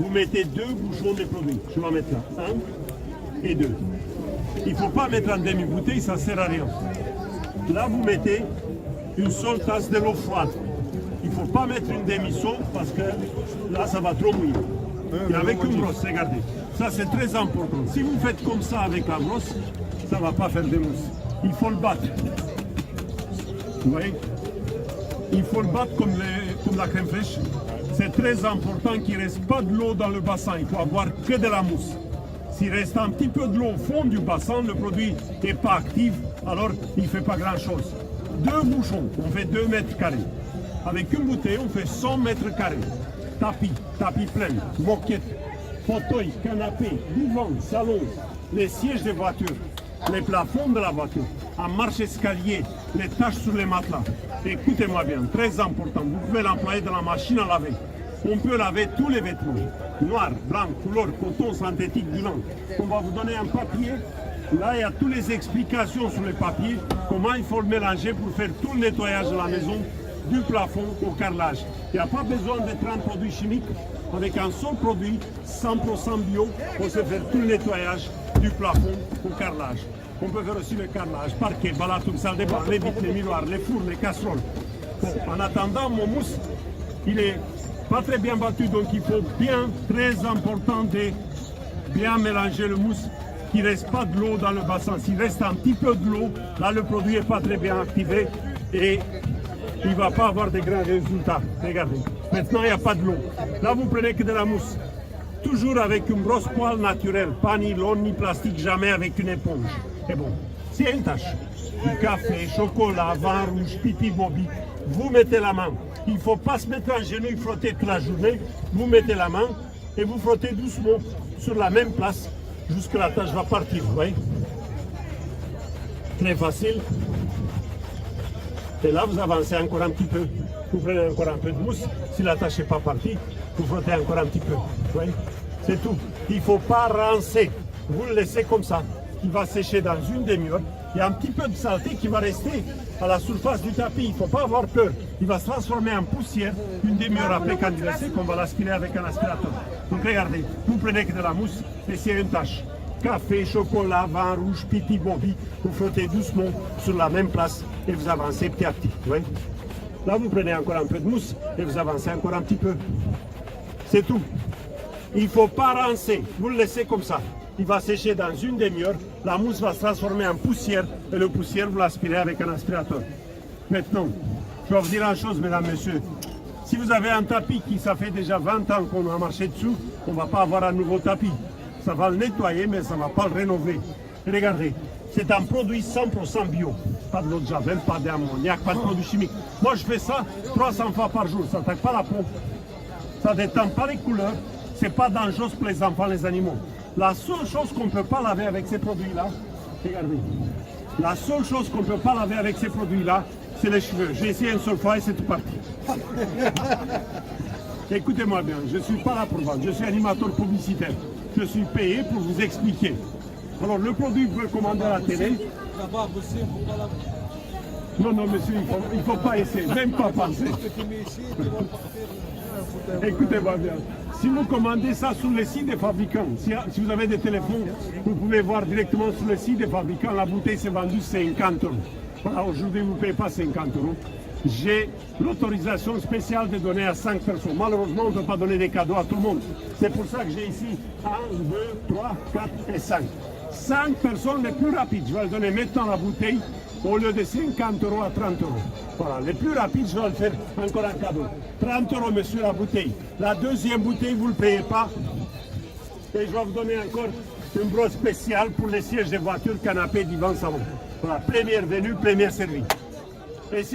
Vous mettez deux bouchons de produit. Je vais en mettre là. Un et deux. Il ne faut pas mettre en demi-bouteille, ça ne sert à rien. Là, vous mettez une seule tasse de l'eau froide. Il ne faut pas mettre une demi-seau parce que là, ça va trop mouiller. Et avec une brosse, regardez. Ça, c'est très important. Si vous faites comme ça avec la brosse, ça ne va pas faire de mousse. Il faut le battre. Vous voyez? Il faut le battre comme la crème fraîche. C'est très important qu'il ne reste pas de l'eau dans le bassin. Il faut avoir que de la mousse. S'il reste un petit peu de l'eau au fond du bassin, le produit n'est pas actif, alors il ne fait pas grand-chose. Deux bouchons, on fait 2 mètres carrés. Avec une bouteille, on fait 100 mètres carrés. Tapis plein, moquette, fauteuil, canapé, divan, salon, les sièges de voiture, les plafonds de la voiture, un marche-escalier, les taches sur les matelas. Écoutez-moi bien, très important, vous pouvez l'employer dans la machine à laver. On peut laver tous les vêtements, noir, blanc, couleur, coton, synthétique, blanc. On va vous donner un papier. Là, il y a toutes les explications sur les papiers, comment il faut le mélanger pour faire tout le nettoyage de la maison, du plafond au carrelage. Il n'y a pas besoin d'être un produit chimique. Avec un seul produit, 100% bio, on sait faire tout le nettoyage du plafond au carrelage. On peut faire aussi le carrelage, parquet, balatoum, salle de bain, les vitres, les miroirs, les fours, les casseroles. Bon, en attendant, mon mousse, il est pas très bien battu, donc il faut bien, très important de bien mélanger le mousse, qu'il ne reste pas de l'eau dans le bassin. S'il reste un petit peu de l'eau, là le produit n'est pas très bien activé et il ne va pas avoir de grands résultats. Regardez, maintenant il n'y a pas de l'eau. Là vous prenez que de la mousse, toujours avec une brosse poêle naturelle, pas ni nylon ni plastique, jamais avec une éponge. Et bon, s'il y a une tache, du café, chocolat, vin rouge, pipi bobi, vous mettez la main. Il ne faut pas se mettre en genou et frotter toute la journée. Vous mettez la main et vous frottez doucement sur la même place jusqu'à la tache va partir. Vous voyez? Très facile. Et là, vous avancez encore un petit peu. Vous prenez encore un peu de mousse. Si la tache n'est pas partie, vous frottez encore un petit peu. Vous voyez? C'est tout. Il ne faut pas rincer. Vous le laissez comme ça. Il va sécher dans une demi-heure. Il y a un petit peu de saleté qui va rester à la surface du tapis. Il ne faut pas avoir peur. Il va se transformer en poussière une demi-heure après quand il est sec, on va l'aspirer avec un aspirateur. Donc regardez, vous prenez que de la mousse et s'il y a une tache. Café, chocolat, vin rouge, pipi, bobi, vous frottez doucement sur la même place et vous avancez petit à petit. Vous voyez? Là, vous prenez encore un peu de mousse et vous avancez encore un petit peu. C'est tout. Il ne faut pas rincer. Vous le laissez comme ça. Il va sécher dans une demi-heure, la mousse va se transformer en poussière et le poussière, vous l'aspirez avec un aspirateur. Maintenant, je vais vous dire une chose, mesdames, messieurs. Si vous avez un tapis qui, ça fait déjà 20 ans qu'on a marché dessous, on ne va pas avoir un nouveau tapis. Ça va le nettoyer, mais ça ne va pas le rénover. Regardez, c'est un produit 100% bio. Pas de l'eau de javel, pas d'ammoniac, pas de produits chimiques. Moi, je fais ça 300 fois par jour. Ça n'attaque pas la peau. Ça ne détend pas les couleurs. Ce n'est pas dangereux pour les enfants, les animaux. La seule chose qu'on ne peut pas laver avec ces produits-là, regardez, la seule chose qu'on ne peut pas laver avec ces produits-là, c'est les cheveux. J'ai essayé une seule fois et c'est tout parti. Écoutez-moi bien, je ne suis pas là pour vendre, je suis animateur publicitaire. Je suis payé pour vous expliquer. Alors le produit, vous pouvez le commander à la télé. Non, non, monsieur, il ne faut pas essayer, même pas penser. Écoutez-moi bien. Si vous commandez ça sur le site des fabricants, si vous avez des téléphones, vous pouvez voir directement sur le site des fabricants, la bouteille s'est vendue 50 €. Voilà, aujourd'hui, vous ne payez pas 50 €. J'ai l'autorisation spéciale de donner à 5 personnes. Malheureusement, on ne peut pas donner des cadeaux à tout le monde. C'est pour ça que j'ai ici 1, 2, 3, 4 et 5. 5 personnes les plus rapides. Je vais le donner maintenant la bouteille au lieu de 50 € à 30 €. Voilà, les plus rapides, je vais le faire encore un cadeau. 30 € monsieur la bouteille. La deuxième bouteille, vous ne le payez pas. Et je vais vous donner encore une brosse spéciale pour les sièges de voiture, canapé, divan, salon. Voilà, première venue, première servie. Et si